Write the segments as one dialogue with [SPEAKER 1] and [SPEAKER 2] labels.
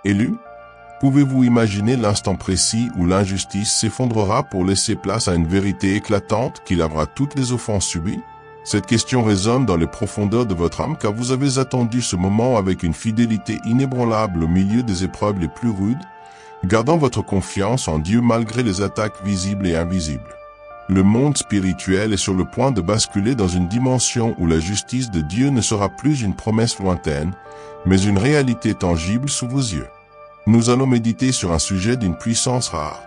[SPEAKER 1] Élus, pouvez-vous imaginer l'instant précis où l'injustice s'effondrera pour laisser place à une vérité éclatante qui lavera toutes les offenses subies? Cette question résonne dans les profondeurs de votre âme car vous avez attendu ce moment avec une fidélité inébranlable au milieu des épreuves les plus rudes, gardant votre confiance en Dieu malgré les attaques visibles et invisibles. Le monde spirituel est sur le point de basculer dans une dimension où la justice de Dieu ne sera plus une promesse lointaine, mais une réalité tangible sous vos yeux. Nous allons méditer sur un sujet d'une puissance rare,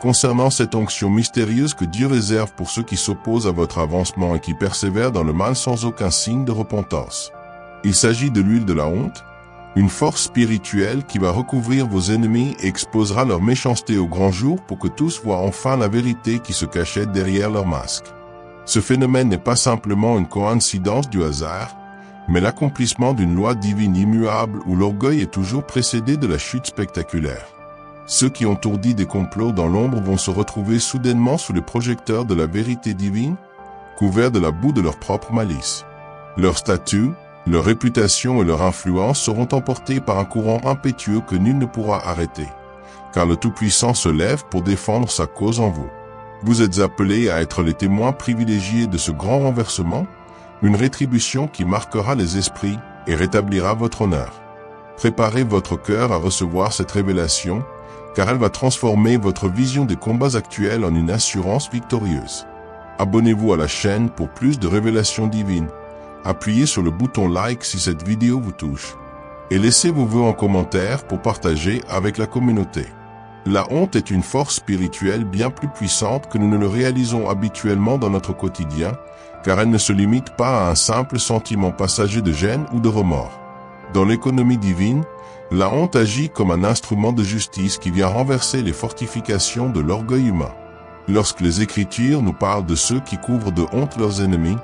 [SPEAKER 1] concernant cette onction mystérieuse que Dieu réserve pour ceux qui s'opposent à votre avancement et qui persévèrent dans le mal sans aucun signe de repentance. Il s'agit de l'huile de la honte, une force spirituelle qui va recouvrir vos ennemis et exposera leur méchanceté au grand jour pour que tous voient enfin la vérité qui se cachait derrière leur masque. Ce phénomène n'est pas simplement une coïncidence du hasard, mais l'accomplissement d'une loi divine immuable où l'orgueil est toujours précédé de la chute spectaculaire. Ceux qui ont ourdi des complots dans l'ombre vont se retrouver soudainement sous les projecteurs de la vérité divine, couverts de la boue de leur propre malice. Leur statut, leur réputation et leur influence seront emportés par un courant impétueux que nul ne pourra arrêter, car le Tout-Puissant se lève pour défendre sa cause en vous. Vous êtes appelés à être les témoins privilégiés de ce grand renversement, une rétribution qui marquera les esprits et rétablira votre honneur. Préparez votre cœur à recevoir cette révélation, car elle va transformer votre vision des combats actuels en une assurance victorieuse. Abonnez-vous à la chaîne pour plus de révélations divines. Appuyez sur le bouton like si cette vidéo vous touche. Et laissez vos vœux en commentaire pour partager avec la communauté. La honte est une force spirituelle bien plus puissante que nous ne le réalisons habituellement dans notre quotidien, car elle ne se limite pas à un simple sentiment passager de gêne ou de remords. Dans l'économie divine, la honte agit comme un instrument de justice qui vient renverser les fortifications de l'orgueil humain. Lorsque les Écritures nous parlent de ceux qui couvrent de honte leurs ennemis,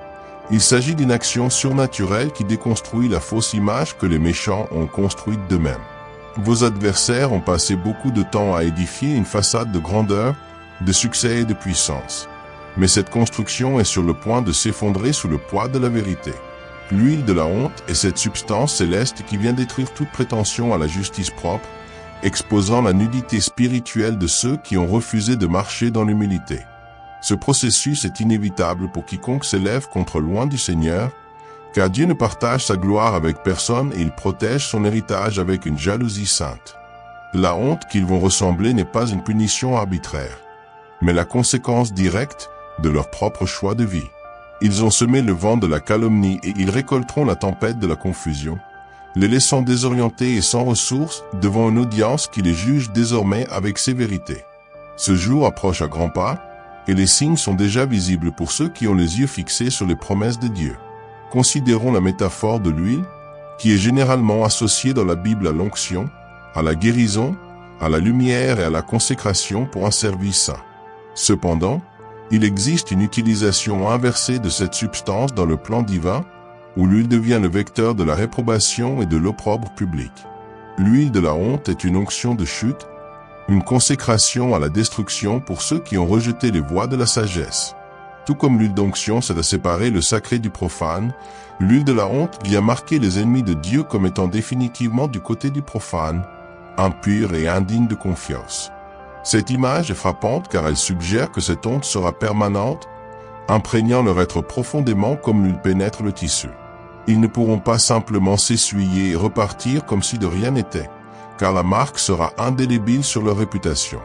[SPEAKER 1] il s'agit d'une action surnaturelle qui déconstruit la fausse image que les méchants ont construite d'eux-mêmes. Vos adversaires ont passé beaucoup de temps à édifier une façade de grandeur, de succès et de puissance. Mais cette construction est sur le point de s'effondrer sous le poids de la vérité. L'huile de la honte est cette substance céleste qui vient détruire toute prétention à la justice propre, exposant la nudité spirituelle de ceux qui ont refusé de marcher dans l'humilité. Ce processus est inévitable pour quiconque s'élève contre loin du Seigneur, car Dieu ne partage sa gloire avec personne et il protège son héritage avec une jalousie sainte. La honte qu'ils vont ressembler n'est pas une punition arbitraire, mais la conséquence directe de leur propre choix de vie. Ils ont semé le vent de la calomnie et ils récolteront la tempête de la confusion, les laissant désorientés et sans ressources devant une audience qui les juge désormais avec sévérité. Ce jour approche à grands pas, et les signes sont déjà visibles pour ceux qui ont les yeux fixés sur les promesses de Dieu. Considérons la métaphore de l'huile, qui est généralement associée dans la Bible à l'onction, à la guérison, à la lumière et à la consécration pour un service saint. Cependant, il existe une utilisation inversée de cette substance dans le plan divin, où l'huile devient le vecteur de la réprobation et de l'opprobre public. L'huile de la honte est une onction de chute, une consécration à la destruction pour ceux qui ont rejeté les voies de la sagesse. Tout comme l'huile d'onction sert à séparer le sacré du profane, l'huile de la honte vient marquer les ennemis de Dieu comme étant définitivement du côté du profane, impur et indigne de confiance. Cette image est frappante car elle suggère que cette honte sera permanente, imprégnant leur être profondément comme l'huile pénètre le tissu. Ils ne pourront pas simplement s'essuyer et repartir comme si de rien n'était, car la marque sera indélébile sur leur réputation.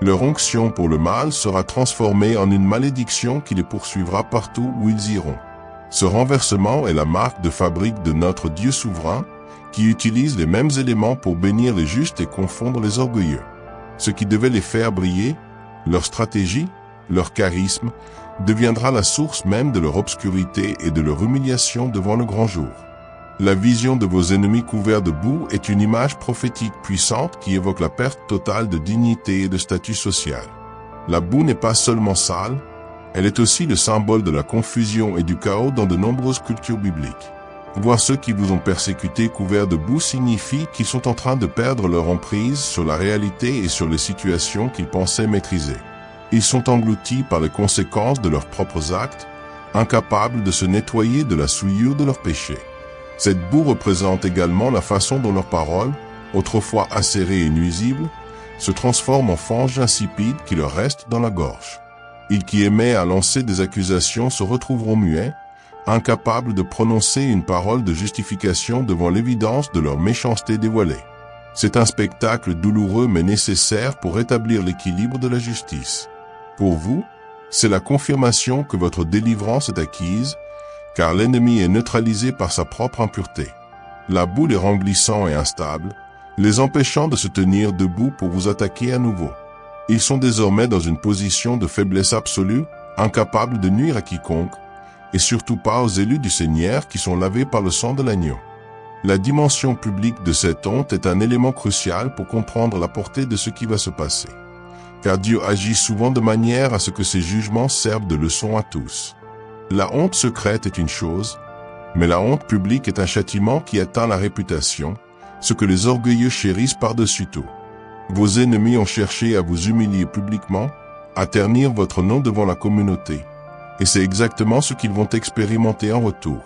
[SPEAKER 1] Leur onction pour le mal sera transformée en une malédiction qui les poursuivra partout où ils iront. Ce renversement est la marque de fabrique de notre Dieu souverain, qui utilise les mêmes éléments pour bénir les justes et confondre les orgueilleux. Ce qui devait les faire briller, leur stratégie, leur charisme, deviendra la source même de leur obscurité et de leur humiliation devant le grand jour. La vision de vos ennemis couverts de boue est une image prophétique puissante qui évoque la perte totale de dignité et de statut social. La boue n'est pas seulement sale, elle est aussi le symbole de la confusion et du chaos dans de nombreuses cultures bibliques. Voir ceux qui vous ont persécuté couverts de boue signifie qu'ils sont en train de perdre leur emprise sur la réalité et sur les situations qu'ils pensaient maîtriser. Ils sont engloutis par les conséquences de leurs propres actes, incapables de se nettoyer de la souillure de leurs péchés. Cette boue représente également la façon dont leurs paroles, autrefois acérée et nuisible, se transforme en fange insipide qui leur reste dans la gorge. Ils qui aimaient à lancer des accusations se retrouveront muets, incapables de prononcer une parole de justification devant l'évidence de leur méchanceté dévoilée. C'est un spectacle douloureux mais nécessaire pour rétablir l'équilibre de la justice. Pour vous, c'est la confirmation que votre délivrance est acquise, car l'ennemi est neutralisé par sa propre impureté. La boue les rend glissants et instables, les empêchant de se tenir debout pour vous attaquer à nouveau. Ils sont désormais dans une position de faiblesse absolue, incapables de nuire à quiconque, et surtout pas aux élus du Seigneur qui sont lavés par le sang de l'agneau. La dimension publique de cette honte est un élément crucial pour comprendre la portée de ce qui va se passer. Car Dieu agit souvent de manière à ce que ses jugements servent de leçon à tous. La honte secrète est une chose, mais la honte publique est un châtiment qui atteint la réputation, ce que les orgueilleux chérissent par-dessus tout. Vos ennemis ont cherché à vous humilier publiquement, à ternir votre nom devant la communauté. Et c'est exactement ce qu'ils vont expérimenter en retour.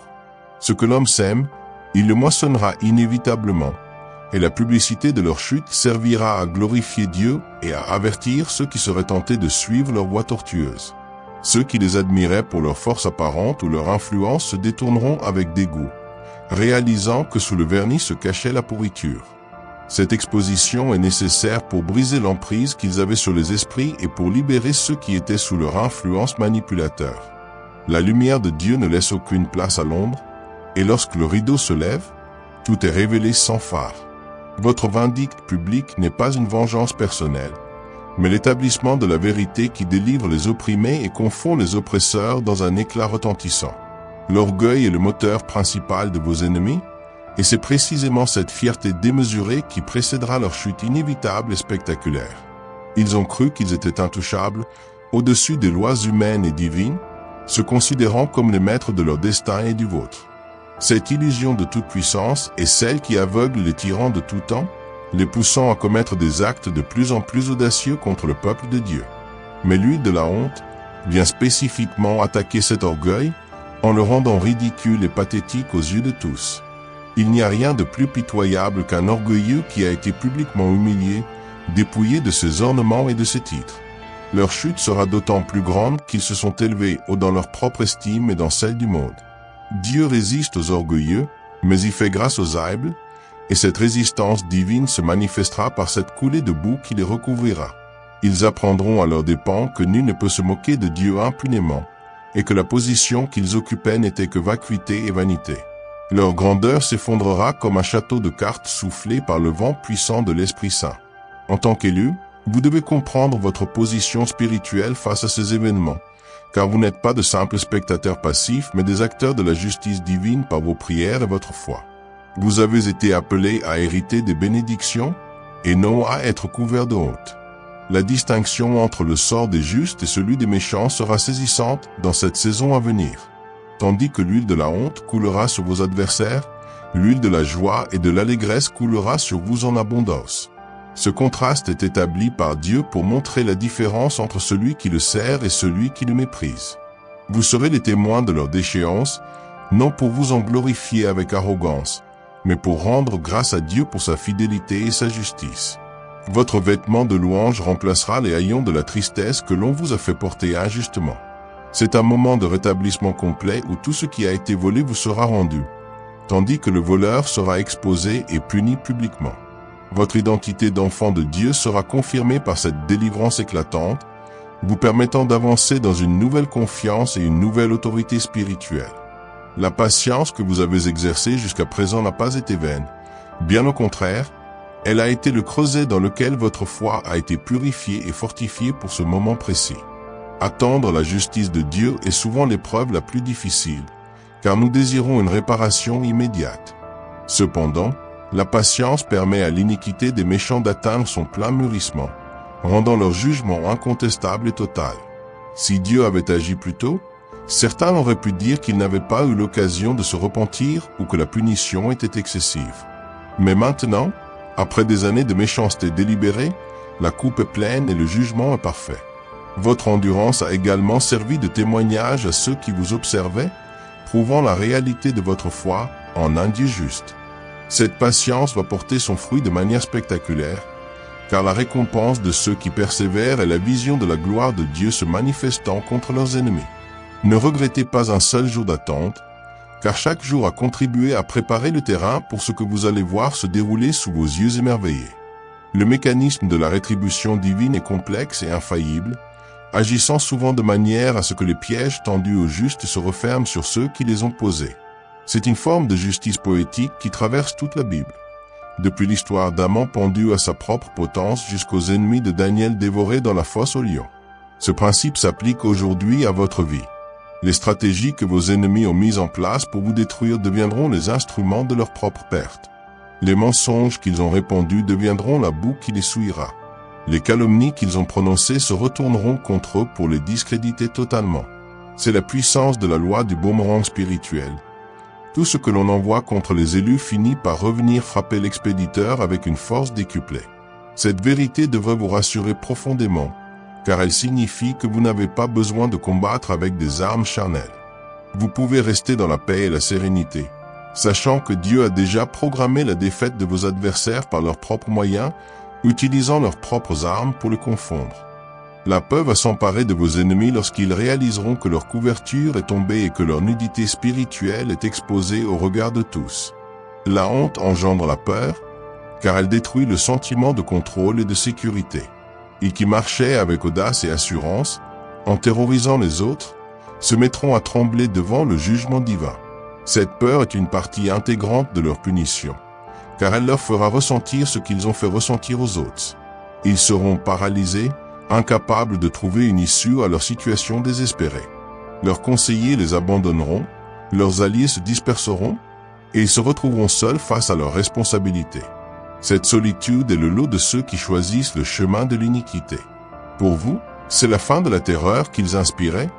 [SPEAKER 1] Ce que l'homme sème, il le moissonnera inévitablement, et la publicité de leur chute servira à glorifier Dieu et à avertir ceux qui seraient tentés de suivre leur voie tortueuse. Ceux qui les admiraient pour leur force apparente ou leur influence se détourneront avec dégoût, réalisant que sous le vernis se cachait la pourriture. Cette exposition est nécessaire pour briser l'emprise qu'ils avaient sur les esprits et pour libérer ceux qui étaient sous leur influence manipulateur. La lumière de Dieu ne laisse aucune place à l'ombre, et lorsque le rideau se lève, tout est révélé sans phare. Votre vindicte publique n'est pas une vengeance personnelle, mais l'établissement de la vérité qui délivre les opprimés et confond les oppresseurs dans un éclat retentissant. L'orgueil est le moteur principal de vos ennemis, et c'est précisément cette fierté démesurée qui précédera leur chute inévitable et spectaculaire. Ils ont cru qu'ils étaient intouchables, au-dessus des lois humaines et divines, se considérant comme les maîtres de leur destin et du vôtre. Cette illusion de toute puissance est celle qui aveugle les tyrans de tout temps, les poussant à commettre des actes de plus en plus audacieux contre le peuple de Dieu. Mais l'huile de la honte vient spécifiquement attaquer cet orgueil en le rendant ridicule et pathétique aux yeux de tous. Il n'y a rien de plus pitoyable qu'un orgueilleux qui a été publiquement humilié, dépouillé de ses ornements et de ses titres. Leur chute sera d'autant plus grande qu'ils se sont élevés haut dans leur propre estime et dans celle du monde. Dieu résiste aux orgueilleux, mais il fait grâce aux humbles, et cette résistance divine se manifestera par cette coulée de boue qui les recouvrira. Ils apprendront à leurs dépens que nul ne peut se moquer de Dieu impunément, et que la position qu'ils occupaient n'était que vacuité et vanité. Leur grandeur s'effondrera comme un château de cartes soufflé par le vent puissant de l'Esprit Saint. En tant qu'élu, vous devez comprendre votre position spirituelle face à ces événements, car vous n'êtes pas de simples spectateurs passifs, mais des acteurs de la justice divine par vos prières et votre foi. Vous avez été appelés à hériter des bénédictions, et non à être couverts de honte. La distinction entre le sort des justes et celui des méchants sera saisissante dans cette saison à venir. Tandis que l'huile de la honte coulera sur vos adversaires, l'huile de la joie et de l'allégresse coulera sur vous en abondance. Ce contraste est établi par Dieu pour montrer la différence entre celui qui le sert et celui qui le méprise. Vous serez les témoins de leur déchéance, non pour vous en glorifier avec arrogance, mais pour rendre grâce à Dieu pour sa fidélité et sa justice. Votre vêtement de louange remplacera les haillons de la tristesse que l'on vous a fait porter injustement. C'est un moment de rétablissement complet où tout ce qui a été volé vous sera rendu, tandis que le voleur sera exposé et puni publiquement. Votre identité d'enfant de Dieu sera confirmée par cette délivrance éclatante, vous permettant d'avancer dans une nouvelle confiance et une nouvelle autorité spirituelle. La patience que vous avez exercée jusqu'à présent n'a pas été vaine. Bien au contraire, elle a été le creuset dans lequel votre foi a été purifiée et fortifiée pour ce moment précis. Attendre la justice de Dieu est souvent l'épreuve la plus difficile, car nous désirons une réparation immédiate. Cependant, la patience permet à l'iniquité des méchants d'atteindre son plein mûrissement, rendant leur jugement incontestable et total. Si Dieu avait agi plus tôt, certains auraient pu dire qu'ils n'avaient pas eu l'occasion de se repentir ou que la punition était excessive. Mais maintenant, après des années de méchanceté délibérée, la coupe est pleine et le jugement est parfait. Votre endurance a également servi de témoignage à ceux qui vous observaient, prouvant la réalité de votre foi en un Dieu juste. Cette patience va porter son fruit de manière spectaculaire, car la récompense de ceux qui persévèrent est la vision de la gloire de Dieu se manifestant contre leurs ennemis. Ne regrettez pas un seul jour d'attente, car chaque jour a contribué à préparer le terrain pour ce que vous allez voir se dérouler sous vos yeux émerveillés. Le mécanisme de la rétribution divine est complexe et infaillible, agissant souvent de manière à ce que les pièges tendus aux justes se referment sur ceux qui les ont posés. C'est une forme de justice poétique qui traverse toute la Bible. Depuis l'histoire d'Aman pendu à sa propre potence jusqu'aux ennemis de Daniel dévorés dans la fosse aux lions. Ce principe s'applique aujourd'hui à votre vie. Les stratégies que vos ennemis ont mises en place pour vous détruire deviendront les instruments de leur propre perte. Les mensonges qu'ils ont répandus deviendront la boue qui les souillera. Les calomnies qu'ils ont prononcées se retourneront contre eux pour les discréditer totalement. C'est la puissance de la loi du boomerang spirituel. Tout ce que l'on envoie contre les élus finit par revenir frapper l'expéditeur avec une force décuplée. Cette vérité devrait vous rassurer profondément, car elle signifie que vous n'avez pas besoin de combattre avec des armes charnelles. Vous pouvez rester dans la paix et la sérénité, sachant que Dieu a déjà programmé la défaite de vos adversaires par leurs propres moyens, utilisant leurs propres armes pour les confondre. La peur va s'emparer de vos ennemis lorsqu'ils réaliseront que leur couverture est tombée et que leur nudité spirituelle est exposée au regard de tous. La honte engendre la peur, car elle détruit le sentiment de contrôle et de sécurité. Ils qui marchaient avec audace et assurance, en terrorisant les autres, se mettront à trembler devant le jugement divin. Cette peur est une partie intégrante de leur punition, car elle leur fera ressentir ce qu'ils ont fait ressentir aux autres. Ils seront paralysés, incapables de trouver une issue à leur situation désespérée. Leurs conseillers les abandonneront, leurs alliés se disperseront, et ils se retrouveront seuls face à leurs responsabilités. Cette solitude est le lot de ceux qui choisissent le chemin de l'iniquité. Pour vous, c'est la fin de la terreur qu'ils inspiraient,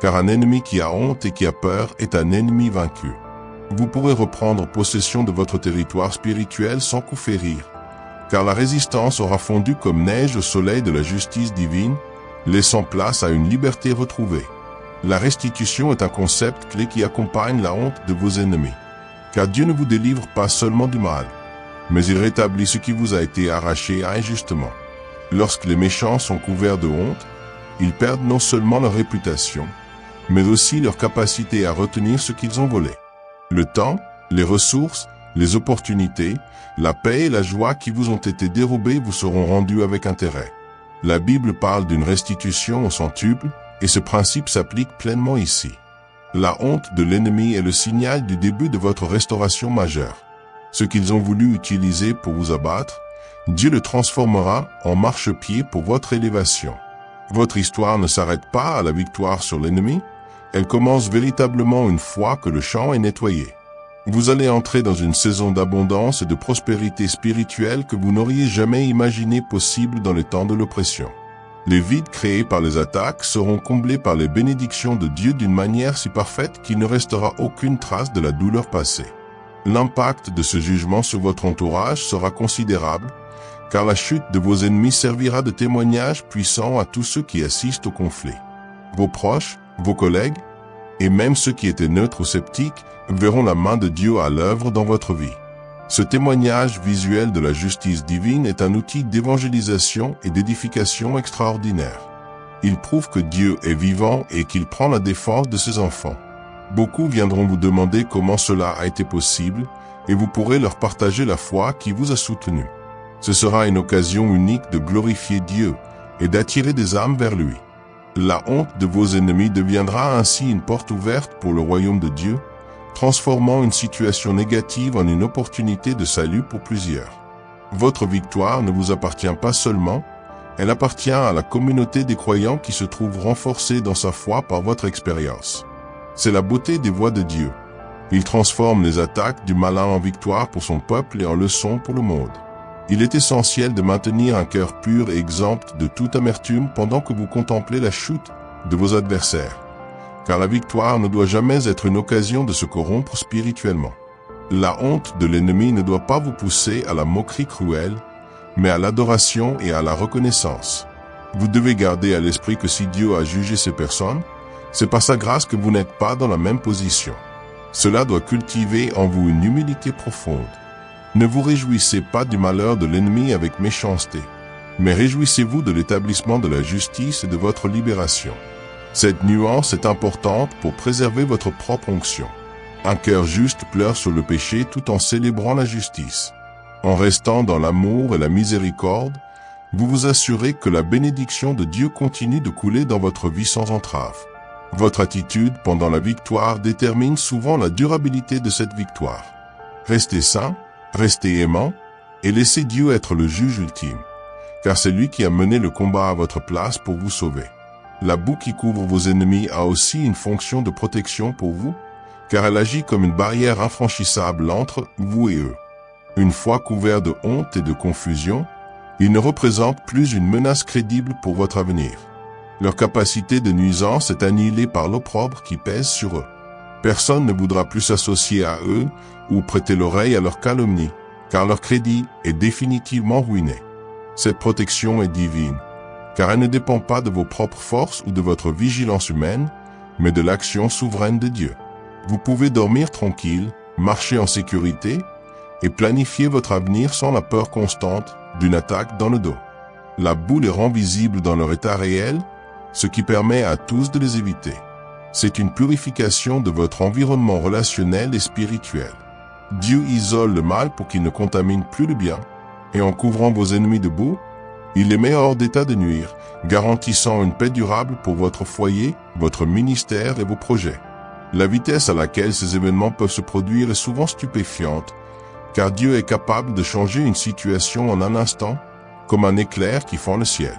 [SPEAKER 1] car un ennemi qui a honte et qui a peur est un ennemi vaincu. Vous pourrez reprendre possession de votre territoire spirituel sans coup férir, car la résistance aura fondu comme neige au soleil de la justice divine, laissant place à une liberté retrouvée. La restitution est un concept clé qui accompagne la honte de vos ennemis, car Dieu ne vous délivre pas seulement du mal, mais il rétablit ce qui vous a été arraché injustement. Lorsque les méchants sont couverts de honte, ils perdent non seulement leur réputation, mais aussi leur capacité à retenir ce qu'ils ont volé. Le temps, les ressources, les opportunités, la paix et la joie qui vous ont été dérobées vous seront rendus avec intérêt. La Bible parle d'une restitution au centuple, et ce principe s'applique pleinement ici. La honte de l'ennemi est le signal du début de votre restauration majeure. Ce qu'ils ont voulu utiliser pour vous abattre, Dieu le transformera en marchepied pour votre élévation. Votre histoire ne s'arrête pas à la victoire sur l'ennemi, elle commence véritablement une fois que le champ est nettoyé. Vous allez entrer dans une saison d'abondance et de prospérité spirituelle que vous n'auriez jamais imaginé possible dans les temps de l'oppression. Les vides créés par les attaques seront comblés par les bénédictions de Dieu d'une manière si parfaite qu'il ne restera aucune trace de la douleur passée. L'impact de ce jugement sur votre entourage sera considérable, car la chute de vos ennemis servira de témoignage puissant à tous ceux qui assistent au conflit. Vos proches, vos collègues, et même ceux qui étaient neutres ou sceptiques, verront la main de Dieu à l'œuvre dans votre vie. Ce témoignage visuel de la justice divine est un outil d'évangélisation et d'édification extraordinaire. Il prouve que Dieu est vivant et qu'il prend la défense de ses enfants. Beaucoup viendront vous demander comment cela a été possible, et vous pourrez leur partager la foi qui vous a soutenu. Ce sera une occasion unique de glorifier Dieu et d'attirer des âmes vers lui. La honte de vos ennemis deviendra ainsi une porte ouverte pour le royaume de Dieu, transformant une situation négative en une opportunité de salut pour plusieurs. Votre victoire ne vous appartient pas seulement, elle appartient à la communauté des croyants qui se trouve renforcée dans sa foi par votre expérience. C'est la beauté des voies de Dieu. Il transforme les attaques du malin en victoire pour son peuple et en leçon pour le monde. Il est essentiel de maintenir un cœur pur et exempt de toute amertume pendant que vous contemplez la chute de vos adversaires, car la victoire ne doit jamais être une occasion de se corrompre spirituellement. La honte de l'ennemi ne doit pas vous pousser à la moquerie cruelle, mais à l'adoration et à la reconnaissance. Vous devez garder à l'esprit que si Dieu a jugé ces personnes, c'est par sa grâce que vous n'êtes pas dans la même position. Cela doit cultiver en vous une humilité profonde. Ne vous réjouissez pas du malheur de l'ennemi avec méchanceté, mais réjouissez-vous de l'établissement de la justice et de votre libération. Cette nuance est importante pour préserver votre propre onction. Un cœur juste pleure sur le péché tout en célébrant la justice. En restant dans l'amour et la miséricorde, vous vous assurez que la bénédiction de Dieu continue de couler dans votre vie sans entrave. Votre attitude pendant la victoire détermine souvent la durabilité de cette victoire. Restez saint, restez aimant, et laissez Dieu être le juge ultime, car c'est lui qui a mené le combat à votre place pour vous sauver. La boue qui couvre vos ennemis a aussi une fonction de protection pour vous, car elle agit comme une barrière infranchissable entre vous et eux. Une fois couverts de honte et de confusion, ils ne représentent plus une menace crédible pour votre avenir. Leur capacité de nuisance est annihilée par l'opprobre qui pèse sur eux. Personne ne voudra plus s'associer à eux ou prêter l'oreille à leurs calomnies, car leur crédit est définitivement ruiné. Cette protection est divine, car elle ne dépend pas de vos propres forces ou de votre vigilance humaine, mais de l'action souveraine de Dieu. Vous pouvez dormir tranquille, marcher en sécurité et planifier votre avenir sans la peur constante d'une attaque dans le dos. La boue les rend visibles dans leur état réel, ce qui permet à tous de les éviter. C'est une purification de votre environnement relationnel et spirituel. Dieu isole le mal pour qu'il ne contamine plus le bien, et en couvrant vos ennemis de boue, il les met hors d'état de nuire, garantissant une paix durable pour votre foyer, votre ministère et vos projets. La vitesse à laquelle ces événements peuvent se produire est souvent stupéfiante, car Dieu est capable de changer une situation en un instant, comme un éclair qui fend le ciel.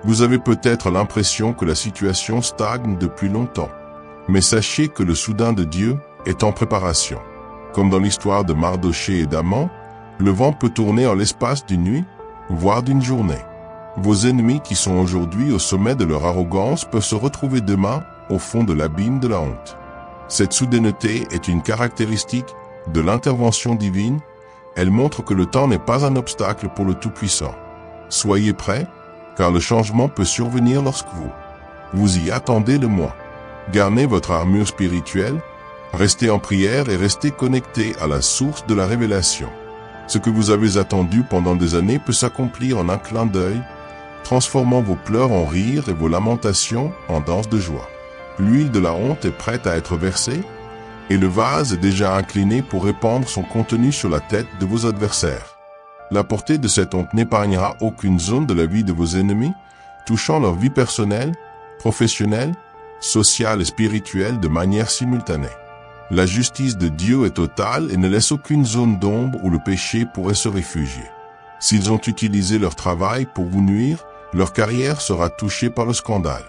[SPEAKER 1] Vous avez peut-être l'impression que la situation stagne depuis longtemps, mais sachez que le soudain de Dieu est en préparation. Comme dans l'histoire de Mardoché et d'Aman, le vent peut tourner en l'espace d'une nuit, voire d'une journée. Vos ennemis qui sont aujourd'hui au sommet de leur arrogance peuvent se retrouver demain au fond de l'abîme de la honte. Cette soudaineté est une caractéristique de l'intervention divine. Elle montre que le temps n'est pas un obstacle pour le Tout-Puissant. Soyez prêts, car le changement peut survenir lorsque vous y attendez le moins. Gardez votre armure spirituelle, restez en prière et restez connectés à la source de la révélation. Ce que vous avez attendu pendant des années peut s'accomplir en un clin d'œil, transformant vos pleurs en rires et vos lamentations en danse de joie. L'huile de la honte est prête à être versée, et le vase est déjà incliné pour répandre son contenu sur la tête de vos adversaires. La portée de cette honte n'épargnera aucune zone de la vie de vos ennemis, touchant leur vie personnelle, professionnelle, sociale et spirituelle de manière simultanée. La justice de Dieu est totale et ne laisse aucune zone d'ombre où le péché pourrait se réfugier. S'ils ont utilisé leur travail pour vous nuire, leur carrière sera touchée par le scandale.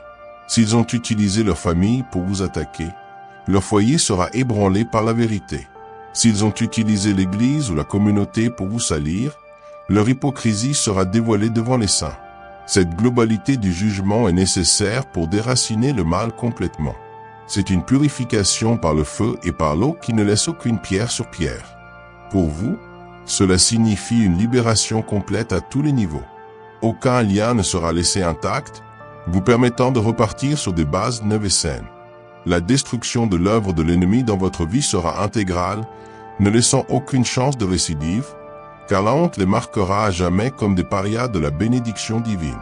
[SPEAKER 1] S'ils ont utilisé leur famille pour vous attaquer, leur foyer sera ébranlé par la vérité. S'ils ont utilisé l'Église ou la communauté pour vous salir, leur hypocrisie sera dévoilée devant les saints. Cette globalité du jugement est nécessaire pour déraciner le mal complètement. C'est une purification par le feu et par l'eau qui ne laisse aucune pierre sur pierre. Pour vous, cela signifie une libération complète à tous les niveaux. Aucun lien ne sera laissé intact, vous permettant de repartir sur des bases neuves et saines. La destruction de l'œuvre de l'ennemi dans votre vie sera intégrale, ne laissant aucune chance de récidive, car la honte les marquera à jamais comme des parias de la bénédiction divine.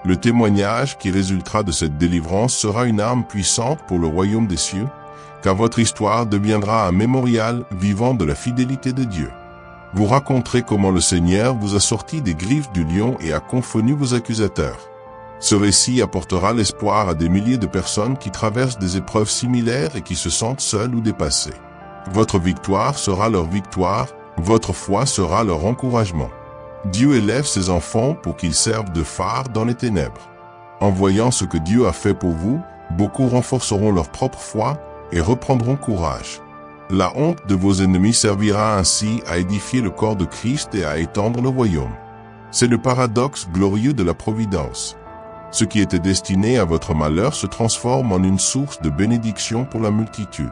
[SPEAKER 1] Le témoignage qui résultera de cette délivrance sera une arme puissante pour le royaume des cieux, car votre histoire deviendra un mémorial vivant de la fidélité de Dieu. Vous raconterez comment le Seigneur vous a sorti des griffes du lion et a confondu vos accusateurs. Ce récit apportera l'espoir à des milliers de personnes qui traversent des épreuves similaires et qui se sentent seules ou dépassées. Votre victoire sera leur victoire, votre foi sera leur encouragement. Dieu élève ses enfants pour qu'ils servent de phare dans les ténèbres. En voyant ce que Dieu a fait pour vous, beaucoup renforceront leur propre foi et reprendront courage. La honte de vos ennemis servira ainsi à édifier le corps de Christ et à étendre le royaume. C'est le paradoxe glorieux de la providence. Ce qui était destiné à votre malheur se transforme en une source de bénédiction pour la multitude.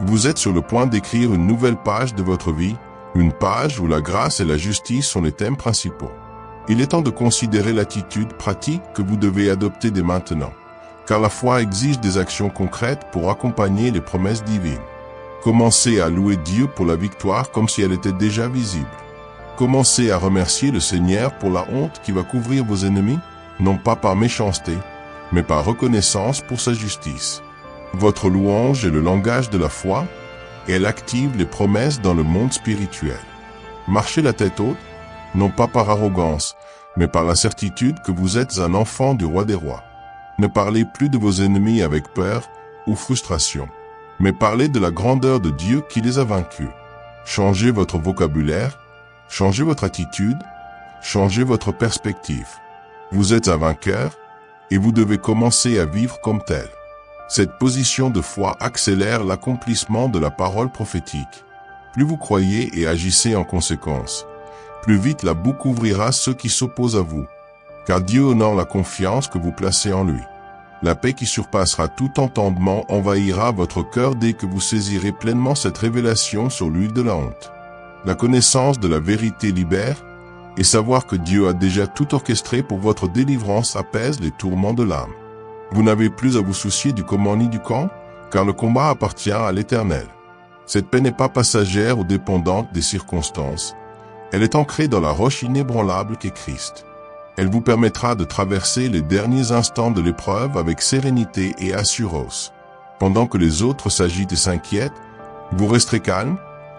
[SPEAKER 1] Vous êtes sur le point d'écrire une nouvelle page de votre vie, une page où la grâce et la justice sont les thèmes principaux. Il est temps de considérer l'attitude pratique que vous devez adopter dès maintenant, car la foi exige des actions concrètes pour accompagner les promesses divines. Commencez à louer Dieu pour la victoire comme si elle était déjà visible. Commencez à remercier le Seigneur pour la honte qui va couvrir vos ennemis, non pas par méchanceté, mais par reconnaissance pour sa justice. Votre louange est le langage de la foi, et elle active les promesses dans le monde spirituel. Marchez la tête haute, non pas par arrogance, mais par la certitude que vous êtes un enfant du roi des rois. Ne parlez plus de vos ennemis avec peur ou frustration, mais parlez de la grandeur de Dieu qui les a vaincus. Changez votre vocabulaire, changez votre attitude, changez votre perspective. Vous êtes un vainqueur, et vous devez commencer à vivre comme tel. Cette position de foi accélère l'accomplissement de la parole prophétique. Plus vous croyez et agissez en conséquence, plus vite la boue couvrira ceux qui s'opposent à vous, car Dieu honore la confiance que vous placez en lui. La paix qui surpassera tout entendement envahira votre cœur dès que vous saisirez pleinement cette révélation sur l'huile de la honte. La connaissance de la vérité libère, et savoir que Dieu a déjà tout orchestré pour votre délivrance apaise les tourments de l'âme. Vous n'avez plus à vous soucier du comment ni du quand, car le combat appartient à l'Éternel. Cette paix n'est pas passagère ou dépendante des circonstances. Elle est ancrée dans la roche inébranlable qu'est Christ. Elle vous permettra de traverser les derniers instants de l'épreuve avec sérénité et assurance. Pendant que les autres s'agitent et s'inquiètent, vous resterez calme,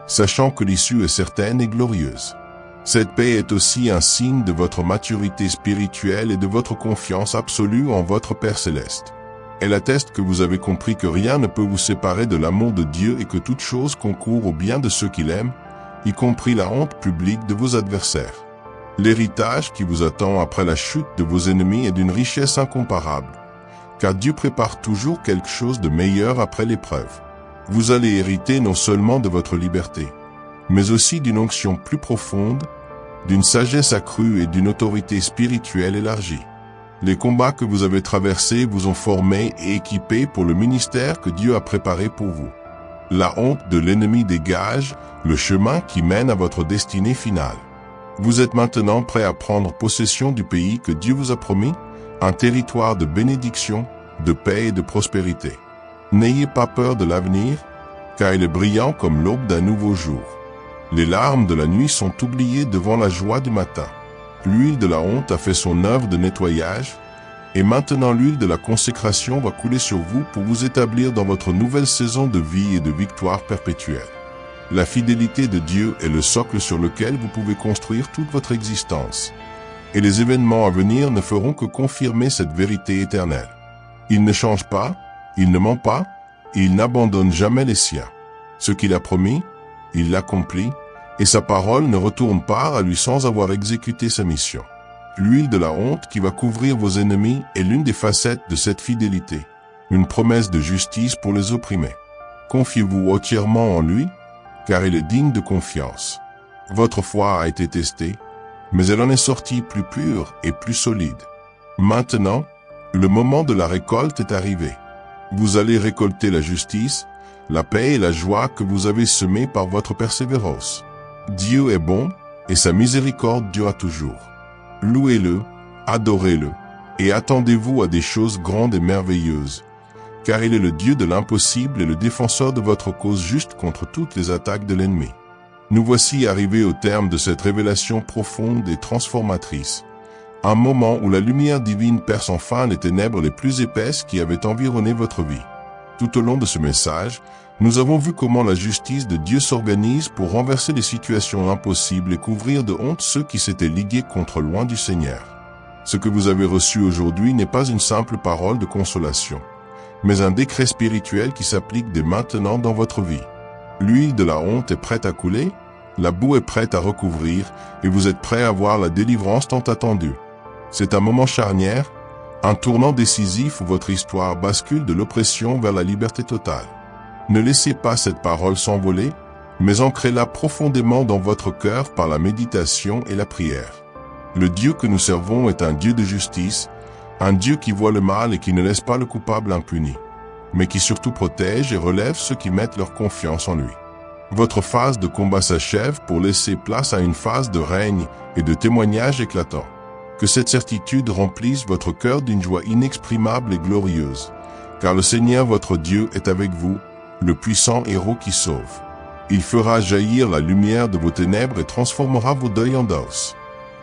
[SPEAKER 1] sachant que l'issue est certaine et glorieuse. Cette paix est aussi un signe de votre maturité spirituelle et de votre confiance absolue en votre Père céleste. Elle atteste que vous avez compris que rien ne peut vous séparer de l'amour de Dieu et que toute chose concourt au bien de ceux qui l'aiment, y compris la honte publique de vos adversaires. L'héritage qui vous attend après la chute de vos ennemis est d'une richesse incomparable, car Dieu prépare toujours quelque chose de meilleur après l'épreuve. Vous allez hériter non seulement de votre liberté, mais aussi d'une onction plus profonde, d'une sagesse accrue et d'une autorité spirituelle élargie. Les combats que vous avez traversés vous ont formé et équipé pour le ministère que Dieu a préparé pour vous. La honte de l'ennemi dégage le chemin qui mène à votre destinée finale. Vous êtes maintenant prêt à prendre possession du pays que Dieu vous a promis, un territoire de bénédiction, de paix et de prospérité. N'ayez pas peur de l'avenir, car il est brillant comme l'aube d'un nouveau jour. Les larmes de la nuit sont oubliées devant la joie du matin. L'huile de la honte a fait son œuvre de nettoyage, et maintenant l'huile de la consécration va couler sur vous pour vous établir dans votre nouvelle saison de vie et de victoire perpétuelle. La fidélité de Dieu est le socle sur lequel vous pouvez construire toute votre existence. Et les événements à venir ne feront que confirmer cette vérité éternelle. Il ne change pas, il ne ment pas, et il n'abandonne jamais les siens. Ce qu'il a promis, il l'accomplit, et sa parole ne retourne pas à lui sans avoir exécuté sa mission. L'huile de la honte qui va couvrir vos ennemis est l'une des facettes de cette fidélité, une promesse de justice pour les opprimés. Confiez-vous entièrement en lui, car il est digne de confiance. Votre foi a été testée, mais elle en est sortie plus pure et plus solide. Maintenant, le moment de la récolte est arrivé. Vous allez récolter la justice, la paix et la joie que vous avez semées par votre persévérance. Dieu est bon, et sa miséricorde dure toujours. Louez-le, adorez-le, et attendez-vous à des choses grandes et merveilleuses, car il est le Dieu de l'impossible et le défenseur de votre cause juste contre toutes les attaques de l'ennemi. Nous voici arrivés au terme de cette révélation profonde et transformatrice, un moment où la lumière divine perce enfin les ténèbres les plus épaisses qui avaient environné votre vie. Tout au long de ce message, nous avons vu comment la justice de Dieu s'organise pour renverser les situations impossibles et couvrir de honte ceux qui s'étaient ligués contre loin du Seigneur. Ce que vous avez reçu aujourd'hui n'est pas une simple parole de consolation, mais un décret spirituel qui s'applique dès maintenant dans votre vie. L'huile de la honte est prête à couler, la boue est prête à recouvrir, et vous êtes prêt à voir la délivrance tant attendue. C'est un moment charnière, un tournant décisif où votre histoire bascule de l'oppression vers la liberté totale. Ne laissez pas cette parole s'envoler, mais ancrez-la profondément dans votre cœur par la méditation et la prière. Le Dieu que nous servons est un Dieu de justice, un Dieu qui voit le mal et qui ne laisse pas le coupable impuni, mais qui surtout protège et relève ceux qui mettent leur confiance en lui. Votre phase de combat s'achève pour laisser place à une phase de règne et de témoignage éclatant. Que cette certitude remplisse votre cœur d'une joie inexprimable et glorieuse, car le Seigneur votre Dieu est avec vous, le puissant héros qui sauve. Il fera jaillir la lumière de vos ténèbres et transformera vos deuils en danse.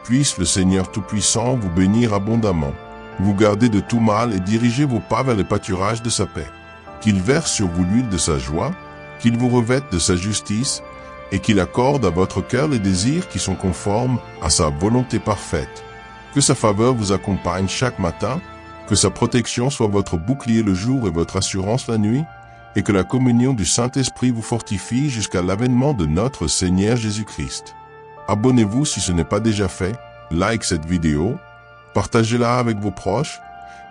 [SPEAKER 1] Puisse le Seigneur Tout-Puissant vous bénir abondamment, vous garder de tout mal et diriger vos pas vers les pâturages de sa paix. Qu'il verse sur vous l'huile de sa joie, qu'il vous revête de sa justice, et qu'il accorde à votre cœur les désirs qui sont conformes à sa volonté parfaite. Que sa faveur vous accompagne chaque matin, que sa protection soit votre bouclier le jour et votre assurance la nuit, et que la communion du Saint-Esprit vous fortifie jusqu'à l'avènement de notre Seigneur Jésus-Christ. Abonnez-vous si ce n'est pas déjà fait, like cette vidéo, partagez-la avec vos proches,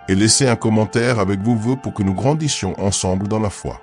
[SPEAKER 1] et laissez un commentaire avec vos vœux pour que nous grandissions ensemble dans la foi.